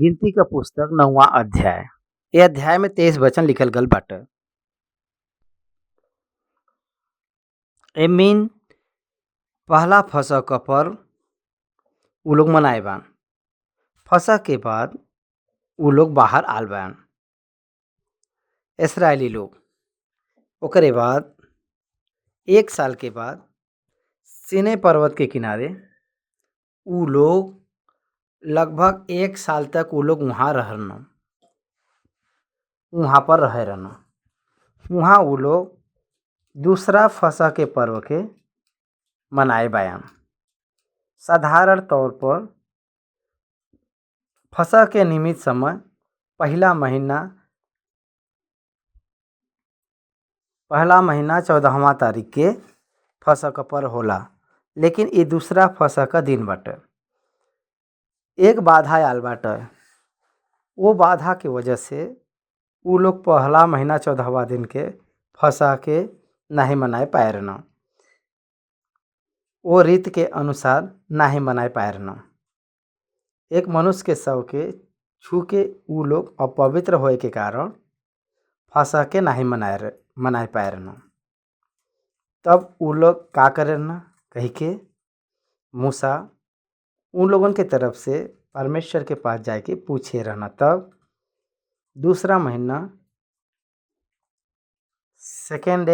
गिनती क पुस्तक 9वां अध्याय। ए अध्याय में 23 वचन लिखल गल बाटे। एमीन पहला फसह क पर्व उ लोग मनाए बान। फसह के बाद उ लोग बाहर आल बान इसराइली लोग। ओकरे बाद 1 साल के बाद सीनै पर्वत के किनारे उ लोग लगभग 1 साल तक उ लोग वहाँ रहन। वहाँ पर रहे रहन। वहाँ उ लोग दूसरा फसह के पर्व के मनाए बायान। साधारण तौर पर फसह के निमित्त समय पहला महीना 14वां तारीख के फसह क पर्व होला। लेकिन ये दूसरा फसह का दिन बाटे। एक बाधा आयल बाटे। वो बाधा के वजह से उ लोग पहला महीना 14वां दिन के फसह के नहीं मनाए पाए रहन। वो रीत के अनुसार नहीं मनाए पाए रहन। एक मनुष्य के शव के छू के उ लोग अपवित्र होए के कारण फसह के नहीं मनाए पाए रहन। तब उ लोग का करे रहन कही के मूसा उन लोगन के तरफ से परमेश्वर के पास जाके पूछे रहना। तब दूसरा महीना सेकेंड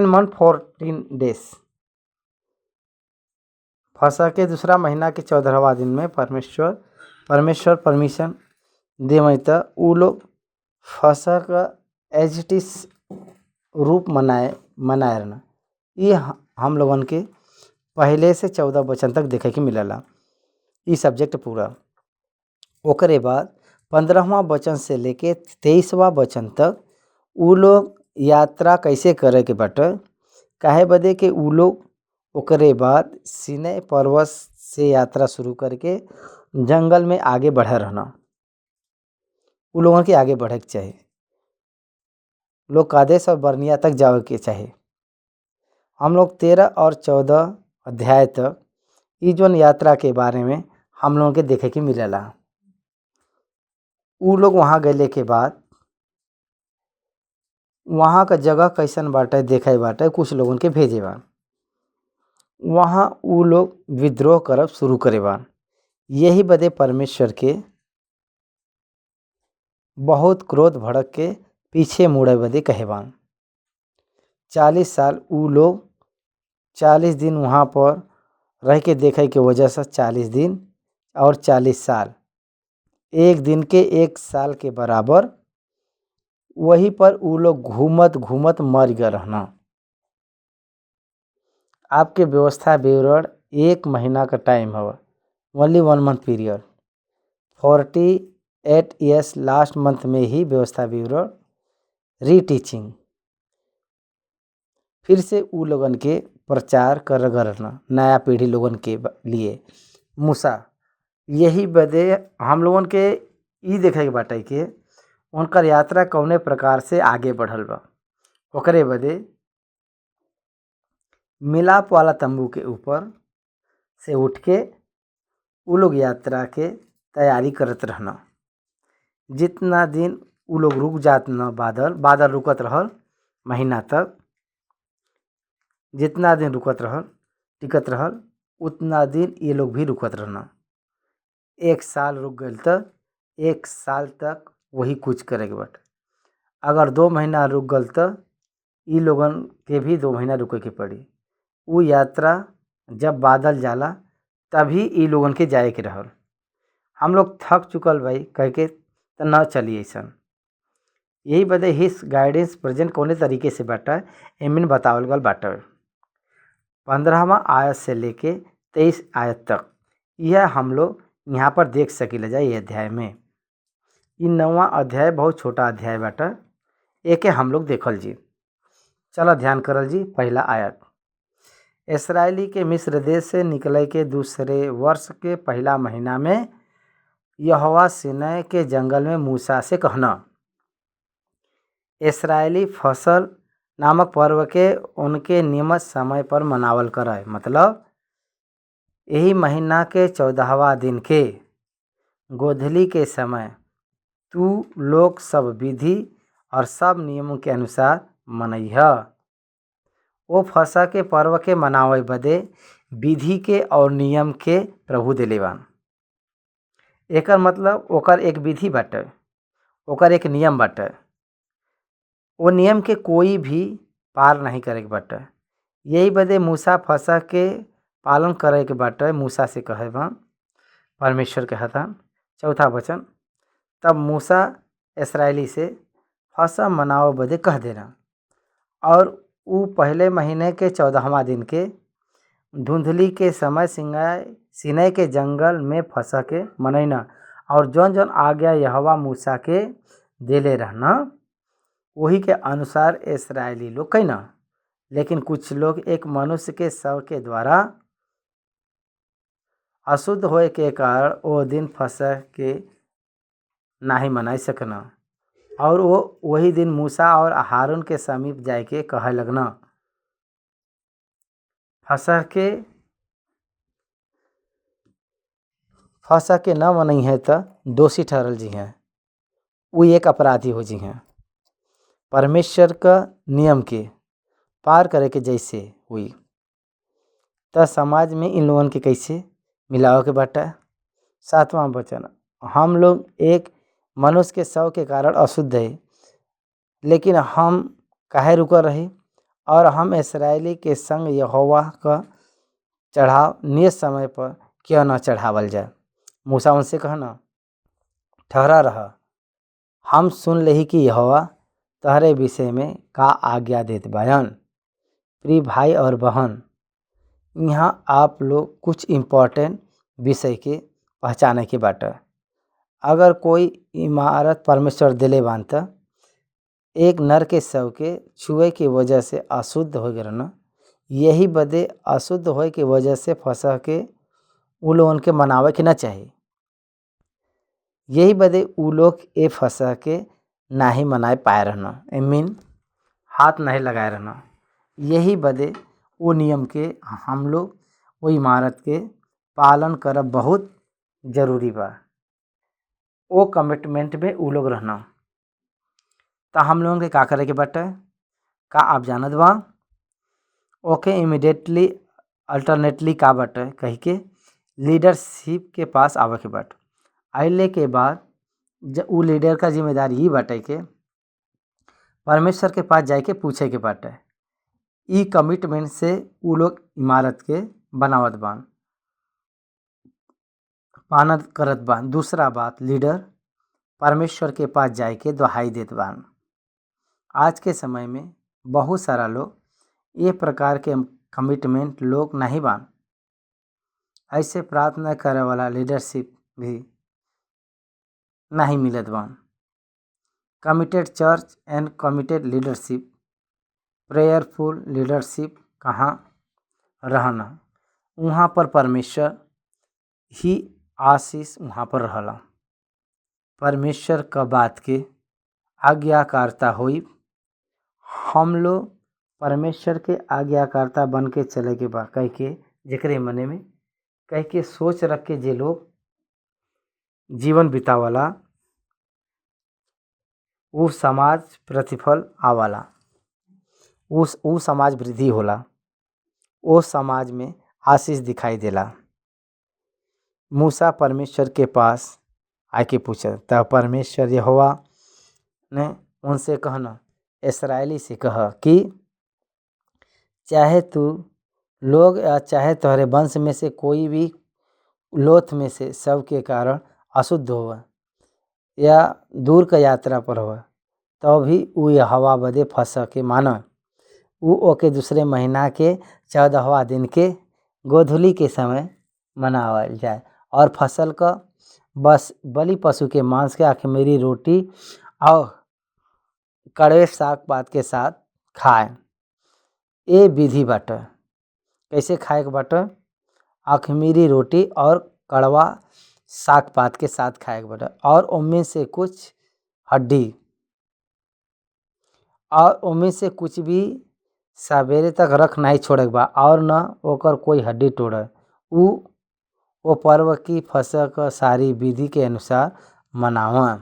मंथ 14 डेज फसह के दूसरा महीना के 14वां दिन में परमेश्वर परमिशन देवई त उ लोग फसह का एज इट इज रूप मनाए रहना। ये हम लोगन के पहले से 14 वचन तक देखे के मिलला। ये सब्जेक्ट पूरा। ओकरे बाद 15वां वचन से लेके 23वां वचन तक उ लोग यात्रा कैसे करे के बाटे काहे बदे के उ लोग ओकरे बाद सीनै पर्वत से यात्रा शुरू करके जंगल में आगे बढ़े रहना। उ लोगन के आगे बढ़े के चाही। लोग कादेश और बर्निया तक जावे के चाही। हम लोग 13 और 14 अध्याय तक ई जोन यात्रा के बारे में हम लोगों के देखे के मिलेला। उ लोग वहाँ गए के बाद वहाँ का जगह कैसन बाटे देखे बाटे कुछ लोगन के भेजे बा। वहाँ उ लोग विद्रोह करब शुरू करे बा। यही बदे परमेश्वर के बहुत क्रोध भड़क के पीछे मुड़े बदे कहे बा। 40 साल उ लोग 40 दिन वहाँ पर रह के देखे के वजह से 40 दिन और 40 साल एक दिन के 1 साल के बराबर वहीं पर उ लोग घूमत मर गए रहना। आपके व्यवस्था विवरण 1 महीना का टाइम हवा। Only 1 month period 48 years last month में ही व्यवस्था विवरण रीटीचिंग फिर से उ लोगन के प्रचार कर रहना नया पीढ़ी लोगन के लिए। मूसा यही बदे हम लोगन के ई देखे के बाटे के उनकर यात्रा कौने प्रकार से आगे बढ़ल बा। ओकरे बदे मिलाप वाला तंबू के ऊपर से उठ के उ लोग यात्रा के तैयारी करत रहना। जितना दिन उ लोग रुक जात न बादल रुकत रहल महीना तक जितना दिन टिकत रहल उतना दिन ये लोग भी रुकत रहना। 1 साल रुक गए तो 1 साल तक वही कुछ करे के बाटे। अगर 2 महीना रुक गल तो ई लोगन के भी 2 महीना रुके के पड़ी। वो यात्रा जब बादल जाला तभी ई लोगन के जाए के रहल। हम लोग थक चुकल भाई कह के तो न चलिए सन। यही बदे हिस गाइडेंस प्रेजेंट कौने तरीके से बाटा एमिन बतावल गल बाटा। 15वां आयत से लेके 23 आयत तक यह हम लोग यहाँ पर देख सकीला जाए। ये अध्याय में ये 9वां अध्याय बहुत छोटा अध्याय बाटा। एके हम लोग देखल जी। चलो ध्यान करल जी। पहला आयत इसराइली के मिस्र देश से निकले के दूसरे वर्ष के पहला महीना में यहोवा सीनै के जंगल में मूसा से कहना। इसराइली फसल नामक पर्व के उनके नियमित समय पर मनावल कराए। मतलब यही महीना के 14वां दिन के गोधूली के समय तू लोग सब विधि और सब नियमों के अनुसार मनइह। ओ फसह के पर्व के मनावे बदे विधि के और नियम के प्रभु देले बान। एकर मतलब ओकर एक विधि बाटे, ओकर एक नियम बाटे। वो नियम के कोई भी पार नहीं करे के बाटे। यही बदे मूसा फसह के पालन करे के बाटे। मूसा से कहे बा, परमेश्वर के हता। चौथा वचन, तब मूसा इस्राएली से फसह मनावे बदे कह देना, और ऊ पहले महीने के 14वां दिन के धुंधली के समय सीनै के जंगल में फसह के मनैना, और जौन जौन आज्ञा यहोवा मूसा के देले रहना वही के अनुसार इस्राएली लोग कहना। लेकिन कुछ लोग एक मनुष्य के शव के द्वारा अशुद्ध होए के कारण वो दिन फसह के नहीं मनाई सकना, और वो वही दिन मूसा और हारून के समीप जाए के कहे लगना, फसह के न मनई है तो दोषी ठहरल जी हैं, वो एक अपराधी हो जी हैं। परमेश्वर का नियम के पार करे के जैसे हुई तो समाज में इन लोगन के कैसे मिलावे के बाटा। 7वां वचन, हम लोग एक मनुष्य के शव के कारण अशुद्ध है, लेकिन हम काहे रुका रहे, और हम इस्राएली के संग यहोवा का चढ़ाव नियत समय पर क्यों न चढ़ावल जाए। मूसा उनसे कहना, ठहरा रहा, हम सुन ले कि यहोवा तहरे विषय में का आज्ञा देत बयान। प्रिय भाई और बहन, यहाँ आप लोग कुछ इम्पोर्टेंट विषय के पहचाने के बाटे। अगर कोई इमारत परमेश्वर दिले बान त एक नर के शव के छुए की वजह से अशुद्ध हो गए ना, यही बदे अशुद्ध होए की वजह से फसह के उ लोगन के मनावे के ना चाहिए। यही बदे उ लोग ए फसह के नहीं मनाए पाए रहना, मीन हाथ नहीं लगाए रहना। यही बदे वो नियम के हम लोग वो इमारत के पालन करब बहुत जरूरी बा। वो कमिटमेंट में उ लोग रहना। तो हम लोगों के का करे के बाटे, का आप जानत बा? ओके इमीडिएटली अल्टरनेटली का बाटे कही के लीडरशिप के पास आवे के बाटे। आइले के बाद उ लीडर का जिम्मेदारी ये बाटे के परमेश्वर के पास जाके पूछे के बाटे। ई कमिटमेंट से उ लोग इमारत के बनावत बान, पालन करत बान। दूसरा बात, लीडर परमेश्वर के पास जाए के दुहाई देत बान। आज के समय में बहुत सारा लोग ये प्रकार के कमिटमेंट लोग नहीं बान। ऐसे प्रार्थना करे वाला लीडरशिप भी नहीं मिलत बान। Committed church and committed leadership, prayerful leadership कहाँ रहना, वहाँ पर परमेश्वर ही आशीष वहाँ पर रहला। परमेश्वर का बात के आज्ञाकारिता हुई। हम लोग परमेश्वर के आज्ञाकारिता बन के चले के बा कह के जेकरे मने में कह के सोच रख के जे लोग जीवन बितावला वो समाज प्रतिफल आवाला, वो समाज वृद्धि होला, वो समाज में आशीष दिखाई देला। मूसा परमेश्वर के पास आके पूछा, तब परमेश्वर यहोवा ने उनसे कहना, इस्राएली से कहा कि चाहे तू लोग या चाहे तुम्हारे वंश में से कोई भी लोथ में से सब के कारण अशुद्ध हुआ या दूर का यात्रा पर हुआ, तो भी वो यहोवा बदे फसह के माना। वो ओके दूसरे महीना के 14वां दिन के गोधूली के समय मनावल जाए, और फसल का बस बलि पशु के मांस के अखमीरी रोटी और कड़वे साग पात के साथ खाए। ये विधि बाटे कैसे खाए के बाटे, अखमीरी रोटी और कड़वा साग पात के साथ खाए के बाटे, और उनमें से कुछ हड्डी और उनमें से कुछ भी सवेरे तक रख नहीं छोड़े के बा, और न ओकर कोई हड्डी तोड़े। उ वो पर्व की फसह क सारी विधि के अनुसार मनावा।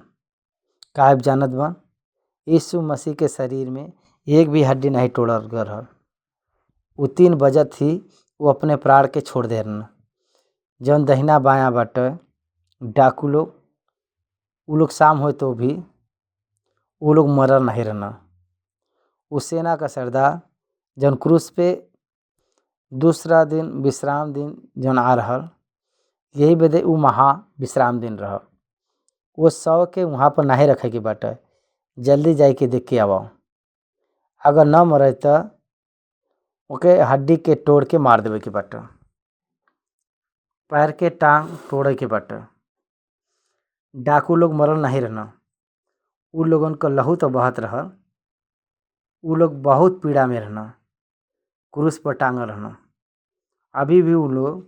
काहे जानत बा यीशु मसीह के शरीर में एक भी हड्डी नहीं तोड़ल गल रहल। वो 3 बजत ही वो अपने प्राण के छोड़ दे रहन। जौन दहिना बायां बाटे डाकू लोग उ लोग शाम हो तो भी वो लोग मरल नहीं रहना। वो सेना का सरदार जौन क्रूस पे दूसरा दिन विश्राम दिन जौन आ रहल, यही बदे उ महा विश्राम दिन रहल। वो शव के वहाँ पर नहीं रखे के बाटे, जल्दी जाए के देख के आवा। अगर न मरे तो ओके हड्डी के तोड़ के मार देवे के बाटे, पैर के टांग तोड़े के बाटे। डाकू लोग मरल नहीं रहना। उ लोगन का लहू तो बहत रहल। उ लोग बहुत पीड़ा में रहना, क्रूस पर टांगल रहना। अभी भी उ लोग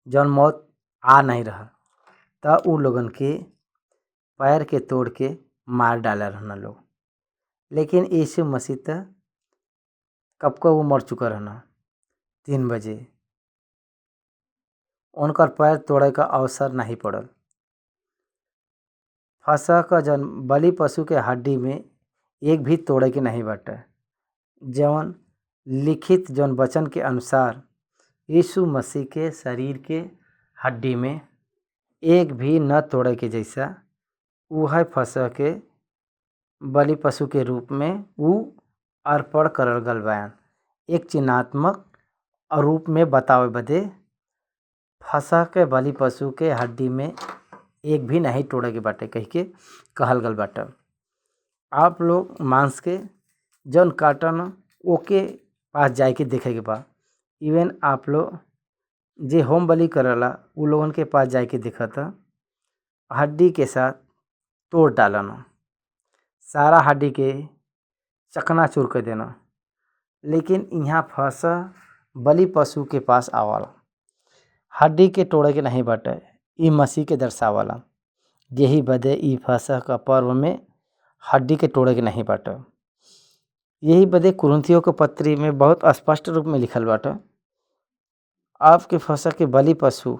जौन मौत आ नहीं रहा त उ लोगन के पैर के तोड़ के मार डाला रहना लोग। लेकिन यीशु मसीह त कब को वो मर चुका रहना 3 बजे। उनकर पैर तोड़े का अवसर नहीं पड़ल। फसह का जौन बलि पशु के हड्डी में एक भी तोड़े के नहीं बाटे। जौन लिखित जौन वचन के अनुसार यीशु मसीह के शरीर के हड्डी में एक भी न तोड़े के जैसा वह फसह के बलि पशु के रूप में उ अर्पण करल गल बयान। एक चिन्हात्मक रूप में बतावे बदे फसह के बलि पशु के हड्डी में एक भी नहीं तोड़े के बाटे कह के कहल गल बाटे। आप लोग मांस के जौन काटन ओके पास जाए के देखे के बा। इवन आप लोग जे होम बलि करला उ लोगन के पास जाए के देखता हड्डी के साथ तोड़ डालन, सारा हड्डी के चकनाचूर कर देना। लेकिन यहाँ फसह बलि पशु के पास आवाला, हड्डी के तोड़े के नहीं बाटे। ई मसीह के दर्शावाला। यही बदे ई फसह का पर्व में हड्डी के तोड़े के नहीं बाटे। यही बदे कुरिन्थियों के पत्री में बहुत स्पष्ट रूप में लिखल बाटे, आपके फसह के बलि पशु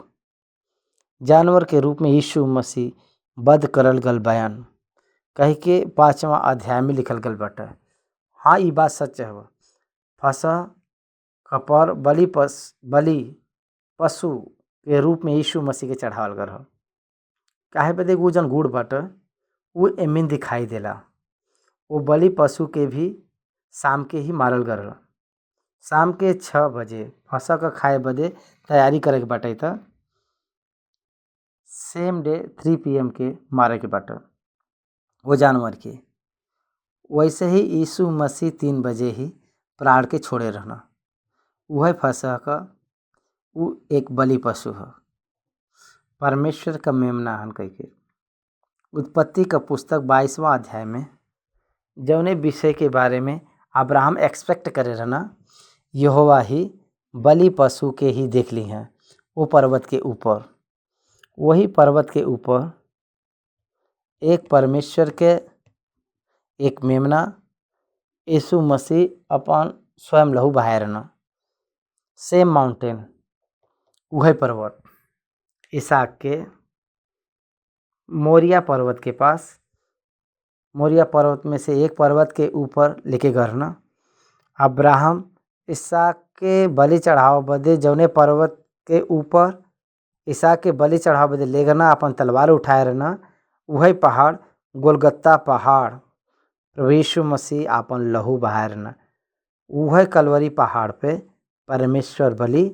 जानवर के रूप में यीशु मसीह वध करल गल बयान कह के 5वां अध्याय में लिखल गल बाटे। हाँ ये बात सच है। फसह का पर्व बलि पशु के रूप में यीशु मसीह के चढ़ावल गल ह। काहे बदे वो जन गुड़ बाटे वो एमिन दिखाई देला। वो बलि पशु के भी शाम के ही मारल गल रहा। शाम के 6 बजे फसह का खाए बदे तैयारी करे के बाटे था। सेम डे 3 PM के मारे के बाटे वो जानवर के। वैसे ही यीशु मसीह 3 बजे ही प्राण के छोड़े रहना। वह फसह का वो एक बलि पशु है, परमेश्वर का मेमना हन कह के। उत्पत्ति का पुस्तक 22वां अध्याय में जौने विषय के बारे में अब्राहम एक्सपेक्ट करे रहना, यहोवा ही बलि पशु के ही देख ली हैं। वो पर्वत के ऊपर, वही पर्वत के ऊपर एक परमेश्वर के एक मेमना यीशु मसीह अपन स्वयं लहू बहाए रहना। सेम माउंटेन वह पर्वत इसहाक के मोरिया पर्वत के पास, मोरिया पर्वत में से एक पर्वत के ऊपर लेके गए रहना। अब्राहम इसहाक के बलि चढ़ाव बदे जौने पर्वत के ऊपर इसहाक के बलि चढ़ाव बदे ले गना अपन तलवार उठाए रहना। वही पहाड़ गोलगत्ता पहाड़ प्रभु यीशु मसीह अपन लहू बहाए रहना। वह कलवरी पहाड़ पे परमेश्वर बलि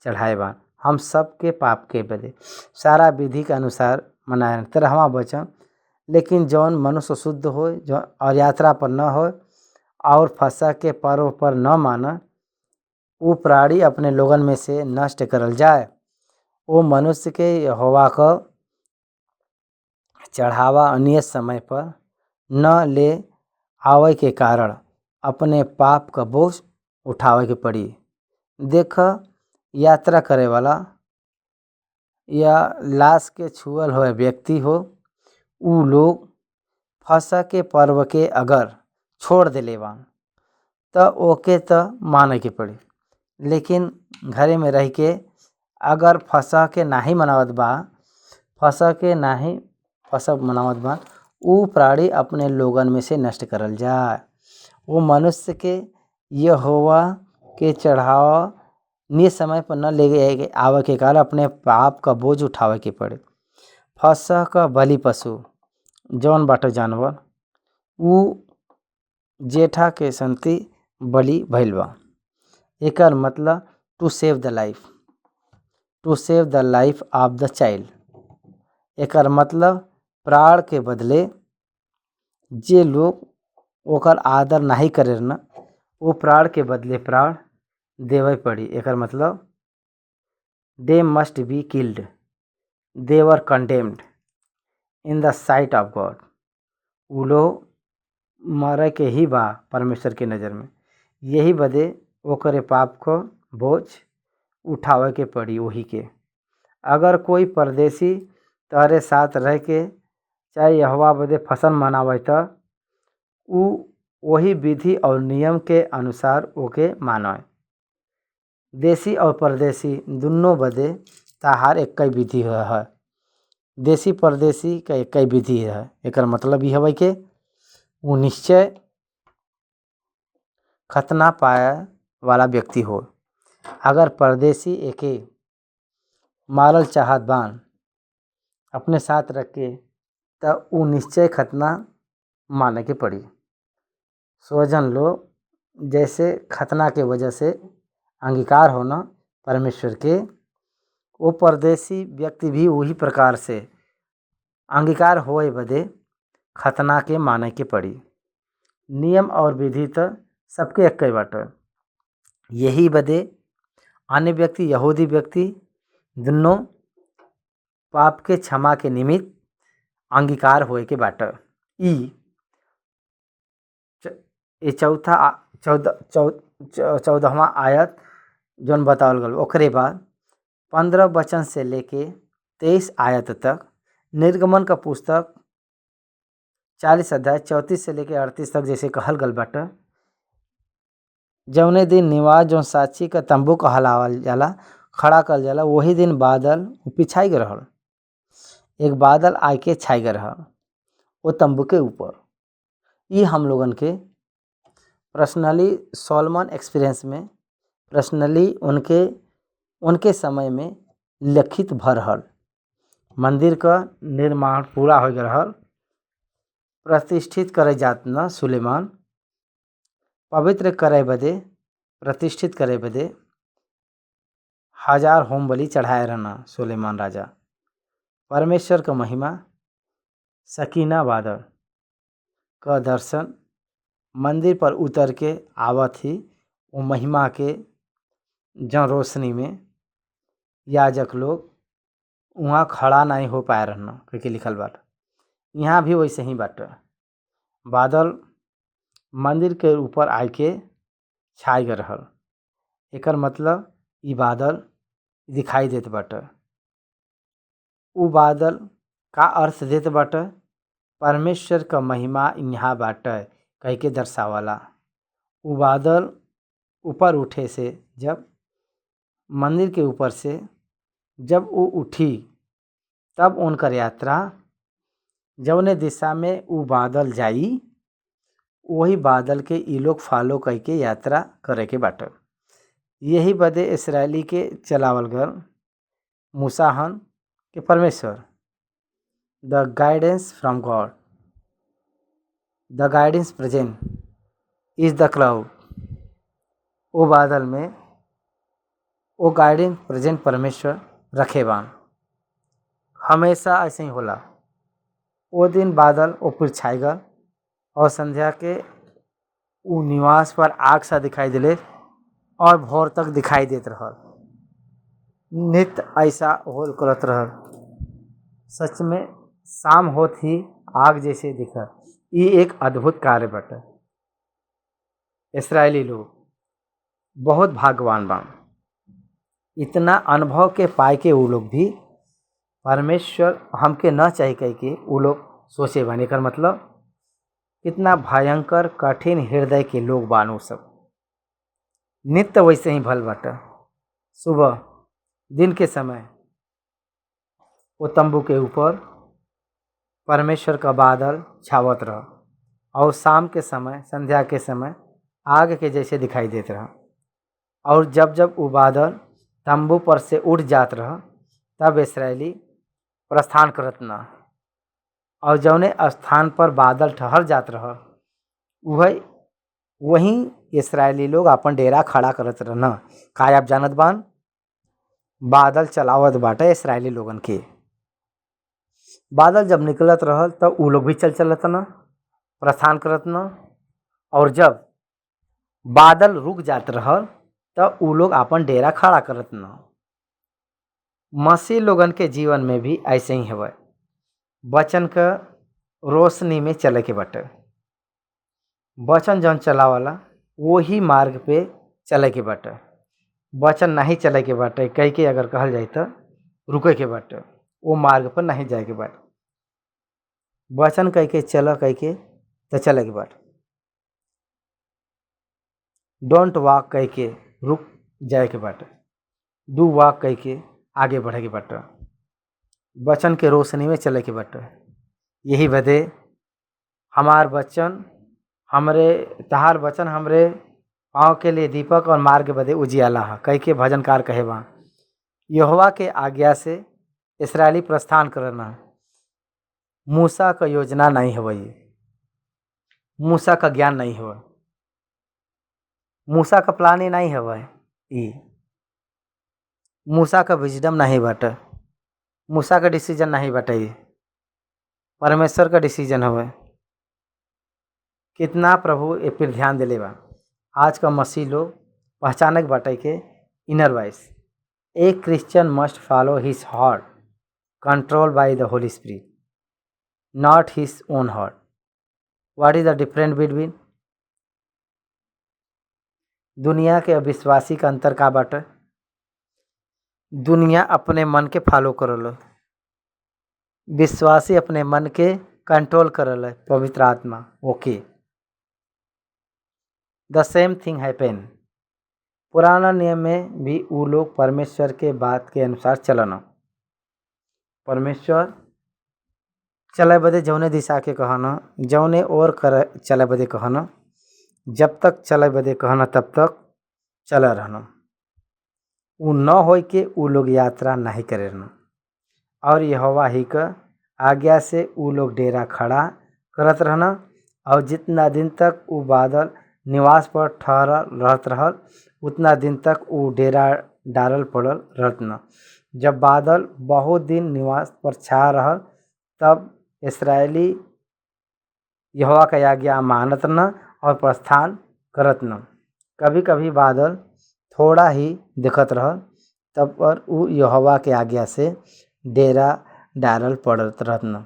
चढ़ाए बा हम सब के पाप के बदे। सारा विधि के अनुसार मनाए 13वां वचन। लेकिन जौन मनुष्य शुद्ध हो जो और यात्रा पर न हो और फसह के पर्व पर न माना, वो प्राणी अपने लोगन में से नष्ट करल जाए। वो मनुष्य के यहोवा का चढ़ावा अनियत समय पर न ले आवे के कारण अपने पाप का बोझ उठावे के पड़ी। देख यात्रा करे वाला या लाश के छुअल हुए व्यक्ति हो, उ लोग फसह के पर्व के अगर छोड़ देले बा तो ओके तो माने के पड़ी। लेकिन घरे में रह के अगर फंसा के नाही मनावत बा, ऊ प्राणी अपने लोगन में से नष्ट करल जाए। वो मनुष्य के यहोवा के चढ़ावा नि समय पर न ले आवे के कारण अपने पाप का बोझ उठावे के पड़े। फसह का बलि पशु जौन बाटे जानवर ऊ जेठा के संति बलि भइल बा। एकर मतलब टू सेव द लाइफ ऑफ द चाइल्ड। एकर मतलब प्राण के बदले जे लोग ओकर आदर नहीं करे न वो प्राण के बदले प्राण देवे पड़ी। एकर मतलब दे मस्ट बी किल्ड, दे वर condemned in the site of God. उ लोग मरे के ही बा परमेश्वर के नज़र में, यही बदे ओकरे पाप को बोझ उठावे के पड़ी वही के। अगर कोई परदेसी तारे साथ रह के चाहे यहोवा बदे फसल मनावे त ऊ वही विधि और नियम के अनुसार ओके माने। देसी और परदेसी दुनों बदे ताहार एक ही विधि है। देसी परदेसी का एक ही विधि है। एकर मतलब यह है कि वो निश्चय खतना पाए वाला व्यक्ति हो। अगर परदेसी एके मारल चाहत बान अपने साथ रख के त ऊ निश्चय खतना माने के पड़ी। स्वजन लोग जैसे खतना के वजह से अंगीकार होना परमेश्वर के, वो परदेसी व्यक्ति भी वही प्रकार से अंगीकार होए बदे खतना के माने के पड़ी। नियम और विधि तो सबके एक ही बाटे। यही बदे अन्य व्यक्ति यहूदी व्यक्ति दोनों पाप के क्षमा के निमित्त अंगीकार होए के बाटे। चौदहवां आयत जोन बतावल गल। ओकरे बाद 15 वचन से लेके 23 आयत तक निर्गमन का पुस्तक 40 अध्याय 34 से लेके 38 तक जैसे कहल गल बाटे। जौने दिन निवास जौन साक्षी का तंबू कहलावल जाला खड़ा कल जाला वही दिन बादल पिछाई गए रहल। एक बादल आके छाई गए रहल वो तंबू के ऊपर। ये हम लोगन के पर्सनली सोलोमन एक्सपीरियंस में पर्सनली उनके समय में लिखित भर रहल। मंदिर का निर्माण पूरा हो गया रहल। प्रतिष्ठित करे जात न सुलेमान पवित्र करे बदे प्रतिष्ठित करे बदे 1000 होम बलि चढ़ाए रहना सुलेमान राजा। परमेश्वर का महिमा सकीना बादल का दर्शन मंदिर पर उतर के आवत ही वो महिमा के जौन रोशनी में याजक लोग वहाँ खड़ा नहीं हो पाए रहना करके लिखल बाटे। यहाँ भी वैसे ही बाटे। बादल मंदिर के ऊपर आके छाई गए रहल। एकर मतलब ई बादल दिखाई देत बाटे। उ बादल का अर्थ देत बाटे परमेश्वर का महिमा यहाँ बाटे कह के दर्शावाला। उ बादल ऊपर उठे से जब मंदिर के ऊपर से जब वो उठी तब उनकर यात्रा जौने दिशा में वो बादल जाई वही बादल के ई लोग फॉलो करके यात्रा करे के बाटे। यही बदे इस्राएली के चलावल गल मूसा हन के परमेश्वर the guidance from God, the guidance present is the cloud. वो बादल में वो गाइडेंस प्रेजेंट परमेश्वर रखे बान। हमेशा ऐसे ही होला। वो दिन बादल ऊपर छाई गल और संध्या के वो निवास पर आग सा दिखाई दिले और भोर तक दिखाई देत रहल। नित्य ऐसा होल करत रहल। सच में शाम होत ही आग जैसे दिखा। ये एक अद्भुत कार्य बाटे। इस्राएली लोग बहुत भाग्यवान बा। इतना अनुभव के पाए के वो लोग भी परमेश्वर हमके न चाहे कह के वो लोग सोचे बानी। कर मतलब कितना भयंकर कठिन हृदय के लोग बानो सब। नित्य वैसे ही भल बाटे। सुबह दिन के समय वो तंबू के ऊपर परमेश्वर का बादल छावत रहा और शाम के समय, संध्या के समय आग के जैसे दिखाई देत रहा। और जब जब वो बादल तंबू पर से उठ जात रहा तब इस्राएली प्रस्थान करत ना। और जौने स्थान पर बादल ठहर जात रहा वहीं इस्राएली लोग अपन डेरा खड़ा करत रहना। काय आप जानत बान, बादल चलावत बाटे इस्राएली लोगन के। बादल जब निकलत रहल तब उ लोग भी चलत ना, प्रस्थान करत ना। और जब बादल रुक जात रहल तब उ लोग अपन डेरा खड़ा करत ना। मसीह लोगन के जीवन में भी ऐसे ही हवे। वचन का रोशनी में चले के बाटे। वचन जौन चलावला वही मार्ग पे चले के बाटे। वचन नहीं चले के बाटे कह के अगर कहल जाए तो रुके के बाटे, वो मार्ग पर नहीं जाए के बाटे। वचन कह के चल कह के तो चले के बाटे। डोंट वॉक कह के रुक जाए के बाटे। डू वॉक कह के आगे बढ़े के बाटे। वचन के रोशनी में चले के बाटे। यही बदे हमार वचन तहार वचन हमरे पाँव के लिए दीपक और मार्ग बदे उजियाला है कह के भजनकार कहे बा। यहोवा के आज्ञा से इस्राएली प्रस्थान करना। मूसा का योजना नहीं है, ये मूसा का ज्ञान नहीं है, मूसा का प्लान ही नहीं है, ये मूसा का विजडम नहीं बाटे, मूसा का डिसीजन नहीं बाटे, ये परमेश्वर का डिसीजन है। कितना प्रभु ए पर ध्यान दिले बा। आज का मसीह लोग पहचानक बाटे के inner voice. A Christian must follow his heart control by the holy spirit, not his own heart. What is the difference between? दुनिया के अविश्वासी का अंतर का बाटे? दुनिया अपने मन के फॉलो करल, विश्वासी अपने मन के कंट्रोल करल है, पवित्र आत्मा। ओके, द सेम थिंग हैपन। पुराना नियम में भी वो लोग परमेश्वर के बात के अनुसार चलना। परमेश्वर चले बदे जौने दिशा के कहना, जौने और कर चले बदे कहना, जब तक चले बदे कहना तब तक चला रहना। वो न हो के वो लोग यात्रा नहीं करे रहना। और यहोवा ही का आज्ञा से वो लोग डेरा खड़ा करत रहना। और जितना दिन तक वो बादल निवास पर ठहरल रहत रहल उतना दिन तक वो डेरा डालल पड़ल रहत न। जब बादल बहुत दिन निवास पर छा रहल तब इस्राएली यहोवा का आज्ञा मानत न और प्रस्थान करत न। कभी कभी बादल थोड़ा ही दिखत रहल तब पर वो यहोवा के आज्ञा से डेरा डालल पड़त रहत न।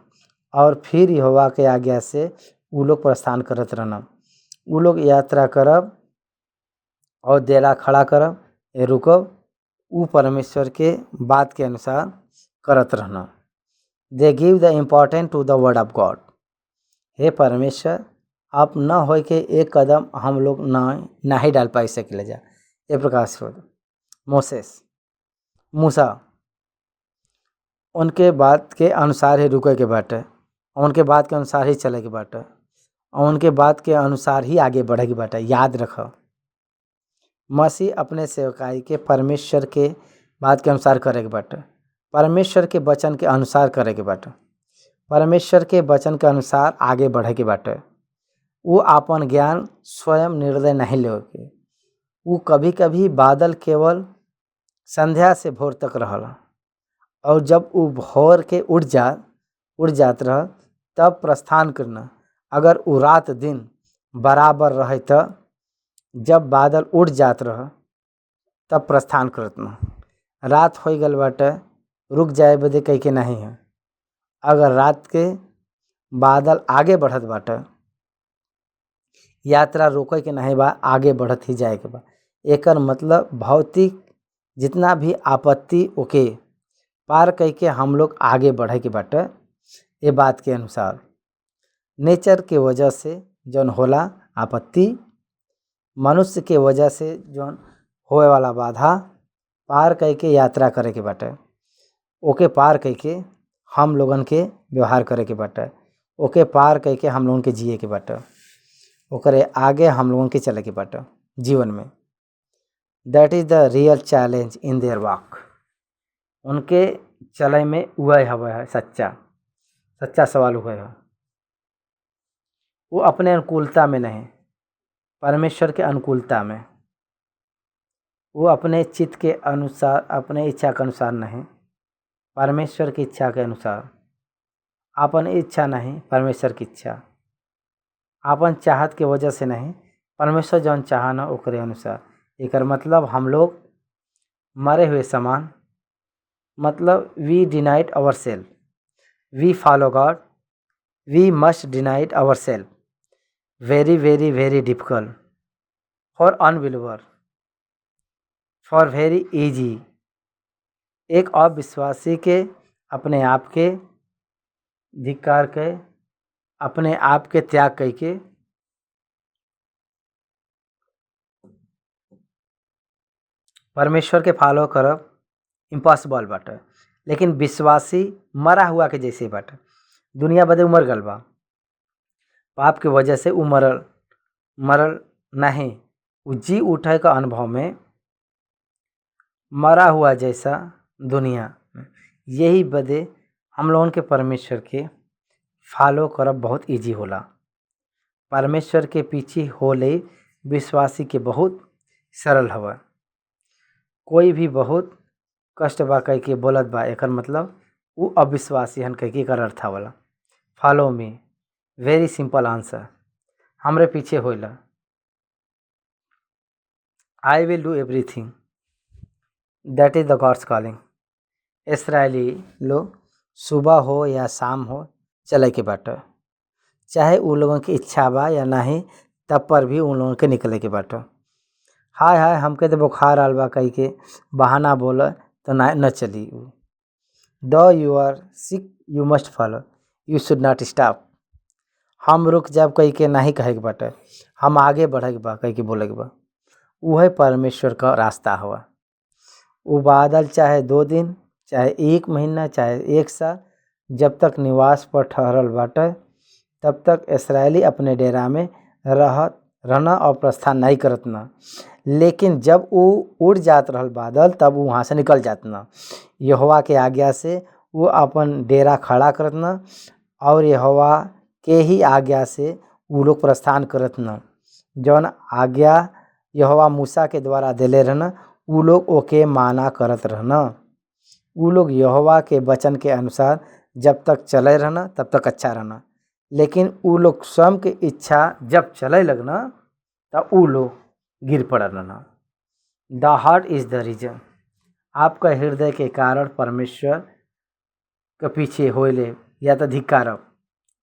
और फिर यहोवा के आज्ञा से वो लोग प्रस्थान करत रहना। वो लोग यात्रा करब और डेरा खड़ा करब, रुकब, वो परमेश्वर के बात के अनुसार करत रहना। They give the important to the word of God. हे परमेश्वर, आप न हो के एक कदम हम लोग ना ही डाल पाई सके जा। ये प्रकार से मोसेस मूसा उनके बात के अनुसार ही रुके के बाटे, उनके बात के अनुसार ही चले के बाटे, और उनके बात के अनुसार ही आगे बढ़े के बाटे। याद रखो, मसीह अपने सेवकाई के परमेश्वर के बात के अनुसार करे के बाटे, परमेश्वर के वचन के अनुसार करे के बाटे, परमेश्वर के वचन के अनुसार आगे बढ़े के बाटे। वो अपन ज्ञान स्वयं निर्णय नहीं ले के। वो कभी कभी बादल केवल संध्या से भोर तक रहला, और जब वो भोर के उड़ जात रह तब प्रस्थान करना। अगर वो रात दिन बराबर रहे तो जब बादल उड़ जात रह तब प्रस्थान करत न। रात हो गल बाटे रुक जाए बदे कह के नहीं है। अगर रात के बादल आगे बढ़त बाटे यात्रा रोके के नहीं बा, आगे बढ़त ही जाए के बा। एकर मतलब भौतिक जितना भी आपत्ति ओके पार कह के हम लोग आगे बढ़े के बाटे। ये बात के अनुसार नेचर के वजह से जौन होला आपत्ति, मनुष्य के वजह से जौन होए वाला बाधा, पार कई के यात्रा करे के बाटे, ओके पार कई के हम लोगन के व्यवहार करे के बाटे, ओके पार कई के हम लोगन के जिए के बाटे, ओकरे आगे हम लोगन के चले के बाटे जीवन में। That is the real challenge in their walk. उनके चले में वह हवा है सच्चा सवाल हुआ है। वो अपने अनुकूलता में नहीं, परमेश्वर के अनुकूलता में। वो अपने चित्त के अनुसार, अपने इच्छा के अनुसार नहीं, परमेश्वर की इच्छा के अनुसार। अपन इच्छा नहीं, परमेश्वर की इच्छा। अपन चाहत के वजह से नहीं, परमेश्वर जौन चाहना ओकरे अनुसार। एकर मतलब हम लोग मरे हुए समान, मतलब we denied our self, we follow God, we must denied our self. Very very very difficult for unbeliever, for very easy. एक अविश्वासी के अपने आप के धिक्कार के, अपने आप के त्याग कई के परमेश्वर के फॉलो करब इम्पॉसिबल बाटे। लेकिन विश्वासी मरा हुआ के जैसे बाटे। दुनिया बदे उमर गल बा, पाप के वजह से उ मरल नहीं, उ जी उठे का अनुभव में मरा हुआ जैसा दुनिया। यही बदे हम लोगन के परमेश्वर के फॉलो करब बहुत इजी होला। परमेश्वर के पीछे होले विश्वासी के बहुत सरल हवा। कोई भी बहुत कष्ट बा कह के बोलत बा, एकर मतलब वो अविश्वासी हन कह के एकर अर्थ होला। Follow me, very simple answer, हमरे पीछे होइला। I will do everything, that is the gods calling. Israeli लोग सुबह हो या शाम हो चले के बाटे, चाहे उन लोगों की इच्छा बा या नहीं, तब पर भी उन लोगों के निकले के बाटे। हाय हाय हमके तो बुखार आल बा कह के बहाना बोले तो न चली। दो you are sick you must follow, you should not stop. हम रुक जाब कह के नहीं कहे के बाटे, हम आगे बढ़े के बा कह के बोले के बा। वह परमेश्वर का रास्ता हुआ। वो बादल चाहे 2 दिन, चाहे 1 महीना, चाहे 1 साल, जब तक निवास पर ठहरल बाटे तब तक इसराइली अपने डेरा में रहना और प्रस्थान नहीं करत ना। लेकिन जब वो उड़ जात रहल बादल, तब वो वहाँ से निकल जात ना। यहोवा के आज्ञा से वो अपन डेरा खड़ा करत ना, और यहोवा के ही आज्ञा से वो लोग प्रस्थान करत ना। जौन आज्ञा यहोवा मूसा के द्वारा देले रहना, वो लोग ओके माना करत रहना। वो लोग यहोवा के वचन के अनुसार जब तक चले रहना तब तक अच्छा रहना। लेकिन वो लोग स्वयं के इच्छा जब चले लगना तब वो लोग गिर पड़ रहना। द हार्ट इज़ द रीजन। आपका हृदय के कारण परमेश्वर के पीछे होइले या तो धिक्कारब।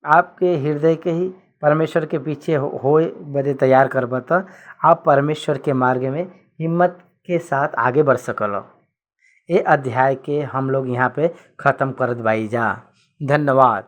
आपके हृदय के ही परमेश्वर के पीछे होए बदे तैयार करब त आप परमेश्वर के मार्ग में हिम्मत के साथ आगे बढ़ सकल। ये अध्याय के हम लोग यहाँ पे ख़त्म करत बाई जा। धन्यवाद।